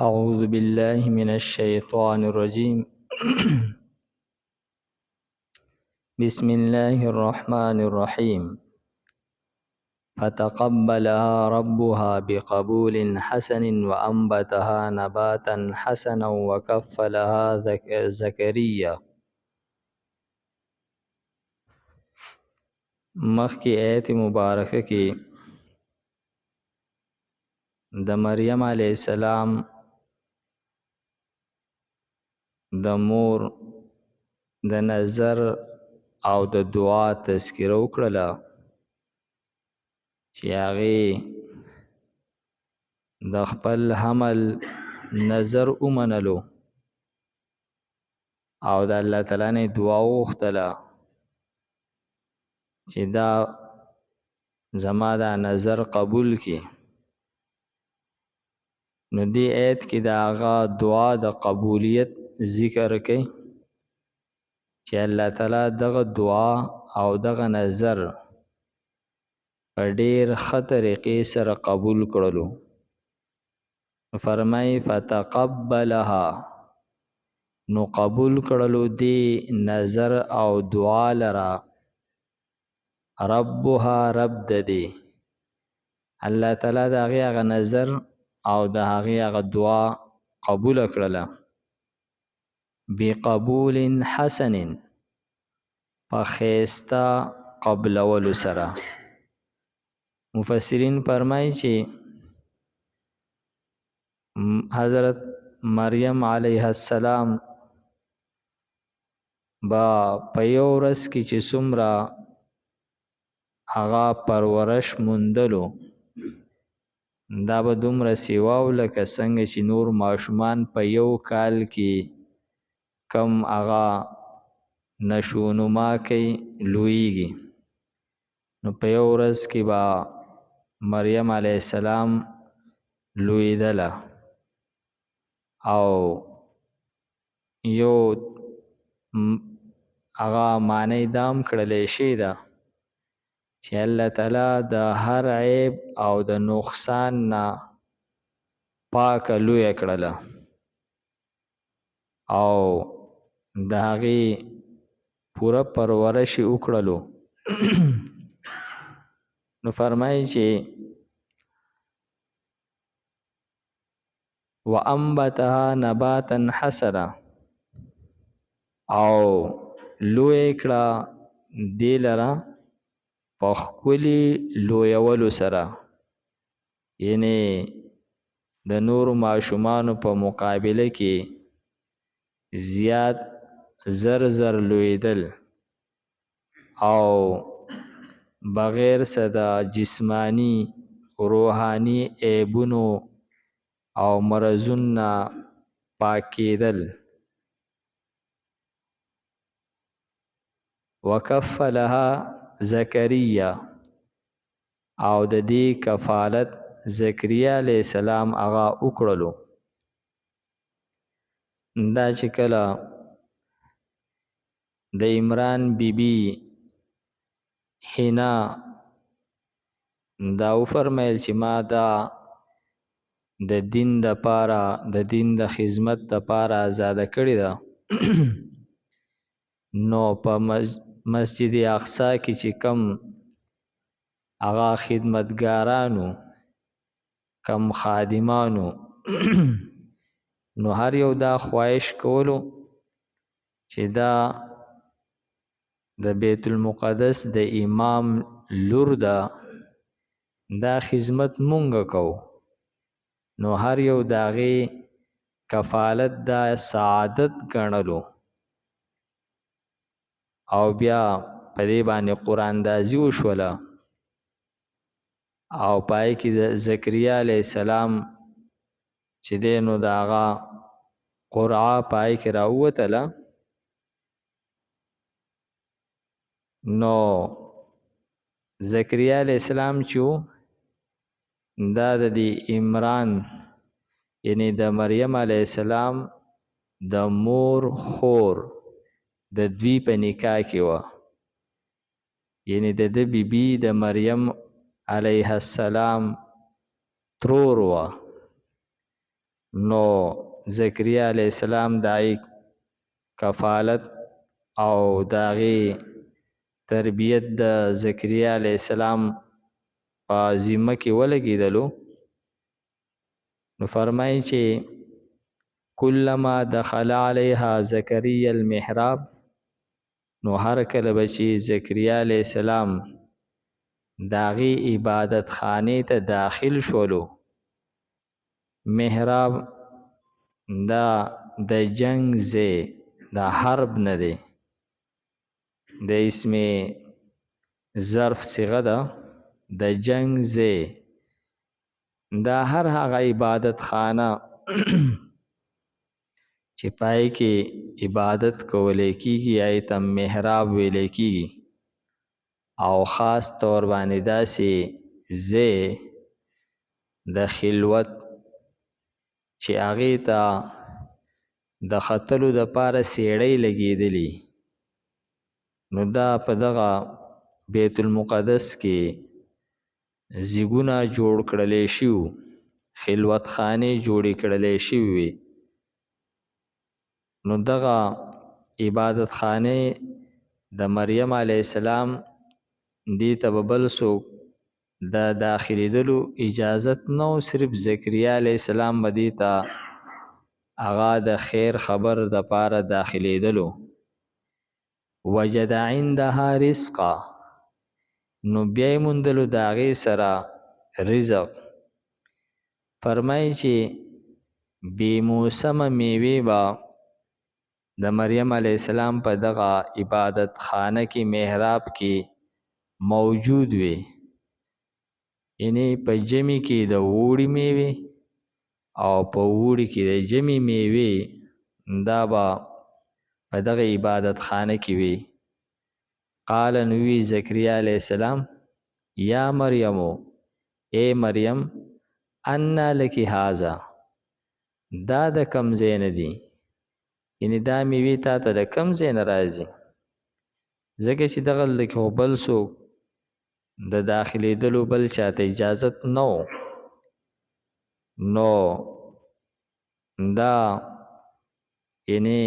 أعوذ بالله من الشيطان الرجيم بسم الله الرحمن الرحيم فتقبلها ربها بقبول حسن وأنبتها نباتا حسنا وكفلها زكريا. مخی آیت مبارکه کی د مریم علیہ السلام د مور د نظر او د دعا تذکره وکړه چې هغه د خپل حمل نظر ومنلو او د الله تعالی نه دعا وغوښتله چې دا زما دا نظر قبول کړي. نو دې آیت کې دا هغه دعا د قبولیت ذکر کوي چې الله تعالی دغه دعا او دغه نظر په ډېر ښه طریقې سره قبول کړلو. فرمای فتقبلها، نو قبول کړلو دی نظر او دعا لرا ربها رب ددی الله تعالی دا هغه نظر او دا هغه دعا قبول کړله بقبول حسن، فخیستا قبل ولو سره. مفسرین فرمایي چې حضرت مریم علیه السلام با په یو ورځ کې چې څومره هغه پرورش موندلو دا به دومره سیواو لکه څنګه چې نور ماشومان په یو کال کې کم هغه نشونما کوي لویږي. نو په یو ورځ کې به مریم علیه السلام لویدله او یو هغه معنی دام کړلی شي ده چې الله تعالی د هر عیب او د نقصان نه پاکه لویه کړله او د هغې پوره پرورش یې وکړلو. نو فرمایي چې وانبتها نباتا حسنا، او لوی کړه دې لره په ښکلي لویولو سره، یعنی د نورو ماشومانو په مقابله کې زیات زر زر لویدل او بغیر څه د جسمانی روحانی عیبونو او مرضونو پاکیدل. وکفلها زکریا، او د دې کفالت زکریا علیہ السلام هغه وکړلو. دا چې کله د عمران بیبي حنا دا وفرمیل چې ما دا د دین د پاره د دین د خدمت د پاره آزاده کړې ده نو په مسجد اقصی کې چې کم هغه خدمتګارانو کم خادمانو نو هر یو دا خواهش کولو چې دا د بیت المقدس د امام لور ده دا خدمت مونږ کو. نو هر یو داغه کفالت دا سعادت ګڼلو او بیا په دې باندې قرآن اندازي وشوله او پای کې د زکریا علیہ السلام چې دی نو د هغه قرعه پای کې راووتله. نو زکریا علیہ السلام چې دا د دې عمران یعنی د مریم علیہ السلام د مور خور د دوی په نکاح کې وه، یعنی د ده بیبي د مریم علیه السلام ترور وه. نو زکریا علیہ السلام دای کفالت او داغي تربیت د زکریا علیہ السلام په ذمه کې ولګېدلو. نو فرمایي چې کلما دخل علیها زکریا المحراب، نو هر کله بچی زکریا علیہ السلام داغي عبادت خانه ته داخل شولو. محراب دا د جنگ زی دا حرب نه دی، د اسم ظرف صيغه ده د جنگ زی. دا هر هغه عبادت خانه چې پای کې عبادت کولې کیږي یا ته محراب ویلې کیږي، او خاص طور باندې داسې زی د خلوت چې هغه ته د خطلو د پاره سیړۍ لګېدلې. نو دا په دغه بیت المقدس کې زیګونه جوړ کړلې شو، خلوت خانه جوړې کړلې شوې. نو دغه عبادت خانه د مریم علیه السلام دی ته بل څوک د داخليدلو اجازت نو، صرف زکریا علیه السلام بدی ته اغا د خیر خبر د پاره داخليدلو. وجد عندها رزقا، نو بیا مندلو داغه سره رزق. فرمای چې بی موسم میوه با د مریم علیه السلام په دغه عبادت خانه کې محراب کې موجود وي. یعنی په جمی کې د وړي میوه او په وړي کې د جمی میوه دا با په دغه عبادت خانه کې وي. قال نوی زکریا علیہ السلام یا مریمو، اے مریم، انا لکی هازا، دا د کم زین دی، یعنی دا میوی تا ته د کم زین راځي. ځکه چې دغه لکه بل څوک د داخلي دلو بل چاته اجازت نو. نو دا یعنی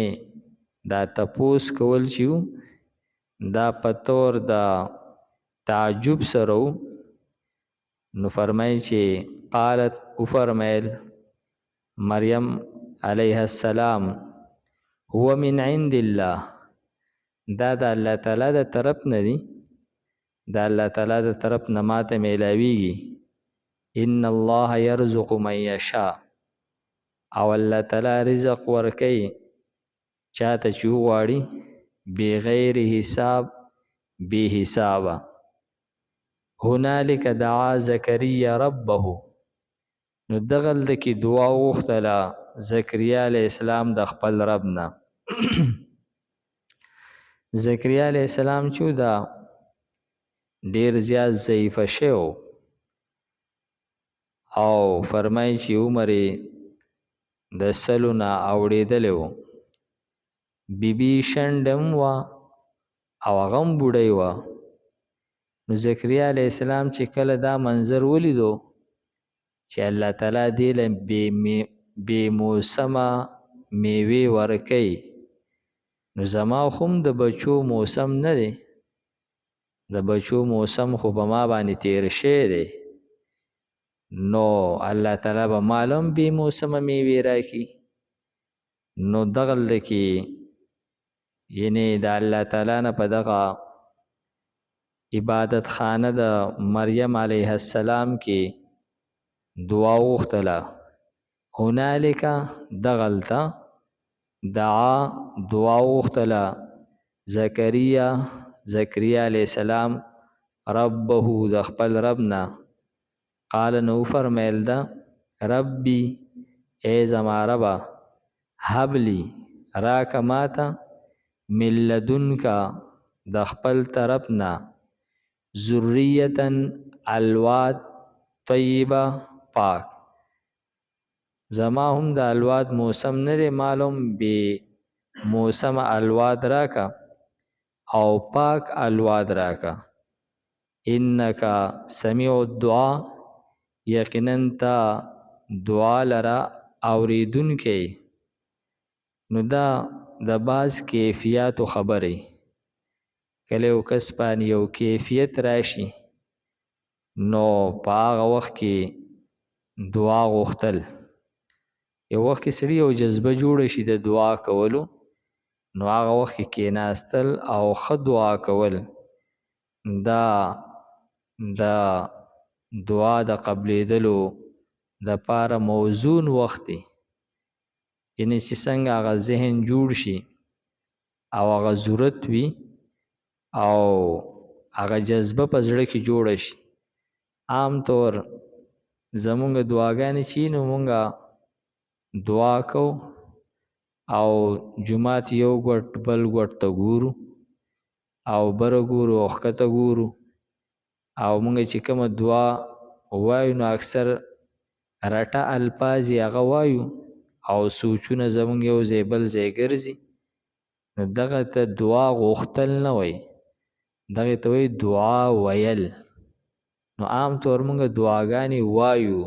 دا تپوس کول شو دا پتور دا تعجب سره. نو فرمای چې قالت او فرمایل مریم علیہ السلام هو من عند الله، دا د الله تعالی د طرف نه دی، دا الله تعالی د طرف نه ماته میلاویږي. ان الله يرزق من یشاء، او الله تعالی رزق ورکي چاته چې غواړي بغیر حساب بی حسابا. هنالک دعا زکریا ربه، نو دغل دکی دعا وغوښتله زکریا علیہ السلام د خپل رب نه. زکریا علیہ السلام چې دا ډیر زیات ضعیف شو او فرمای چې عمر د سلونه اوړېدلې و، بیبي شنډم وا او غم بوډۍ وا. نو زکریا علیہ السلام چې کله دا منظر ولیدو چې الله تعالی دې له بے موسمه میوه ورکي، نو زما خوم د بچو موسم نه دی، د بچو موسم خو به ما باندې تیر شي دی، نو الله تعالی به معلوم بے موسمه میوه راکي. نو دغل دکی یعنی د الله تعالی نه په دغه عبادت خانه د مریم علیه السلام کې دعا وغوښتله. هنالک دغلتا دعا دعا وغوښتله زکریا علیہ السلام ربه د خپل رب نه. قال نو فرمایل دا ربی ای زما ربا، حبلی راک ماتا من لدنکا د خپل طرف نه ذریتن الواد طیبه پاک. زما هم د الواد موسم نه دی معلوم، بی موسم الواد راکا او پاک الواد راکا. انکا سمیع الدعا، یقینا تا دعا لرا اوریدونکی نو دا د باز کیفیاتو خبرې کله یو کس باندې یو کیفیت راشي نو په هغه وخت کې دعا غوښتل یو وخت کې سړي یو جذبه جوړه شي د دعا کولو نو هغه وخت کې کېناستل او ښه دعا کول دا د دعا د قبلېدلو دپاره موزون وخت دی یعنی چې څنګه هغه ذهن جوړ شي او هغه ضرورت وي او هغه جذبه په زړه کې جوړه شي عام طور زمونږ دعاګانې چې نو مونږه دعا کو او جماعت یو ګوټ بل ګوټ ته ګورو او بره ګورو او ښکته ګورو او مونږ چې کومه دعا وایو نو اکثر رټه الفاظ یې هغه وایو او سوچونه زمونږ یو ځای بل ځای ګرځي نو دغه ته دعا غوښتل نه وایي دغه ته وایي دعا ویل نو عام طور مونږ دعاګانې وایو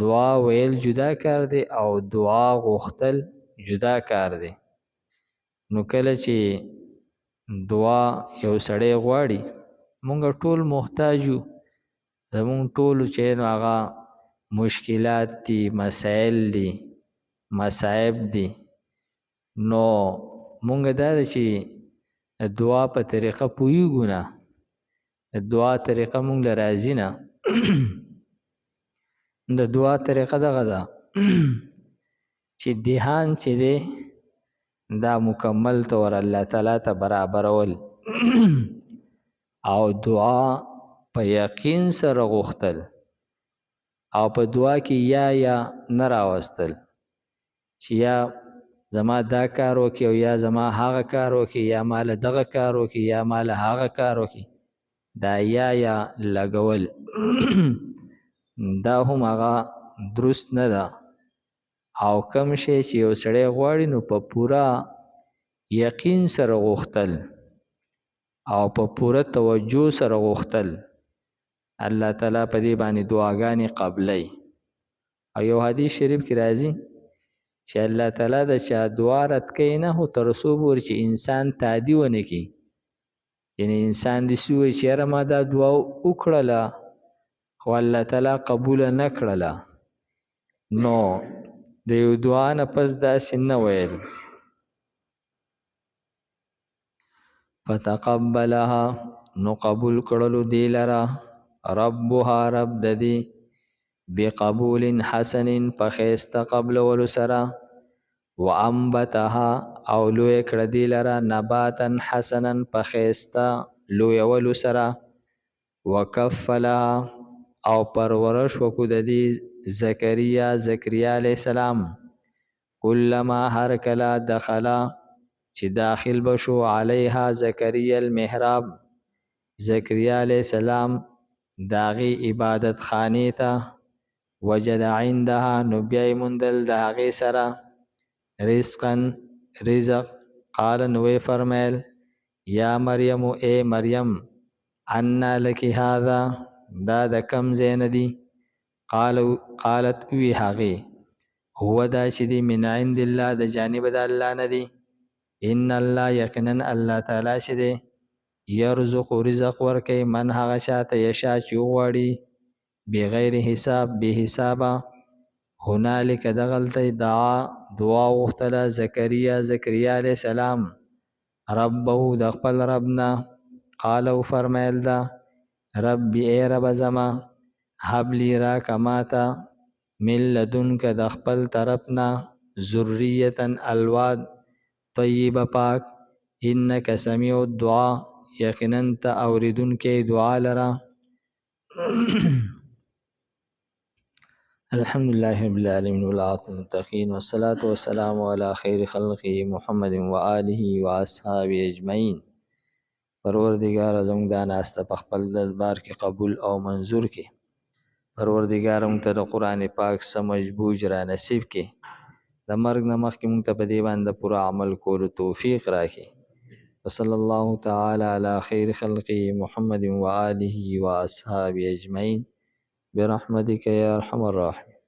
دعا ویل جدا کار دی او دعا غوښتل جدا کار دی نو کله چې دعا یو سړی غواړي مونږ ټول محتاج یو زمونږ ټولو چې نو هغه مشکلات دي مسائل دي مصائب دي نو مونږ دا ده چې دعا په طریقه پوهیږو نه دعا طریقه مونږ له راځي نه د دعا طریقه دغه ده چې دهان چې دی دا مکمل طور الله تعالی ته برابرول او دعا په یقین سره غوښتل او په دعا کې یا نه راوستل چې یا زما دا کار وکړي او یا زما هغه کار وکړي یا مال دغه کار وکړي یا مال هغه کار وکړي دا یا لګول دا هم هغه درست نه ده او کم شی چې یو سړی غواړي نو په پورا یقین سره غوښتل او په پوره توجه سره غوښتل الله تعالی په دې باندې دعاګانې قبلای او یو حدیث شریف کې راځي چې الله تعالی د چا دعا رد کوي نه هو تر څو پورې چې انسان تادی ونه کړي یعنی انسان دې سوی چې یاره ما دا دعا وکړله خو الله تعالی قبول نه کړله نو د یو دعا نه پس داسې نه ویل فتقبلها نو قبول کړلو دی لره ربها رب د دې بقبول حسن په ښایسته قبلولو سره وانبتها او لوی کړه دی لره نباتا حسنا په ښایسته لویولو سره وکفلها او پرورش وکړو د دې زکریا علیه السلام کلما هر کله دخلا چې داخل بشو علیها زکریا المحراب زکریا علیه السلام داغي عبادت خانه ته وجد عندها نو بیای مندل د هغې سره رزقا رزق قال نوې فرمایل یا مریم اے مریم انا لکی هذا دا د کم ځای نه دی قالت وی هغې هو دا چې دی من عند الله د جانب د الله نه دی ان الله یقینا الله تعالی چې دی یرزق رزق ورکوي من هغه چاته یشا چې وغواړي بغیر حساب بې حسابه هنالک دغلته دعا غوښتله زکریا علیه السلام ربه د خپل ربنا قال او فرمایل دا ربي ای رب زما هب لی راکه ماته من لدنک د خپل طرفنا ذریة الواد طیبه پاک انک سمیع الدعا یقینا ته اوریدونکی دعا لره الحمد لله رب العالمين والعاقبة للمتقين والصلاة والسلام على خير خلقه محمد وآله وأصحابه أجمعين پروردگار زموږ دا ناسته په خپل دربار کې قبول او منظور کې پروردگار موږ ته د قرآن پاک سمجھ بوج را نصیب کې د مرګ نه مخکې موږ ته په دې باندې پوره عمل کولو توفیق راکړي وصلى الله تعالى على خير خلقه محمد وآله وأصحابه أجمعين برحمتك يا أرحم الراحمين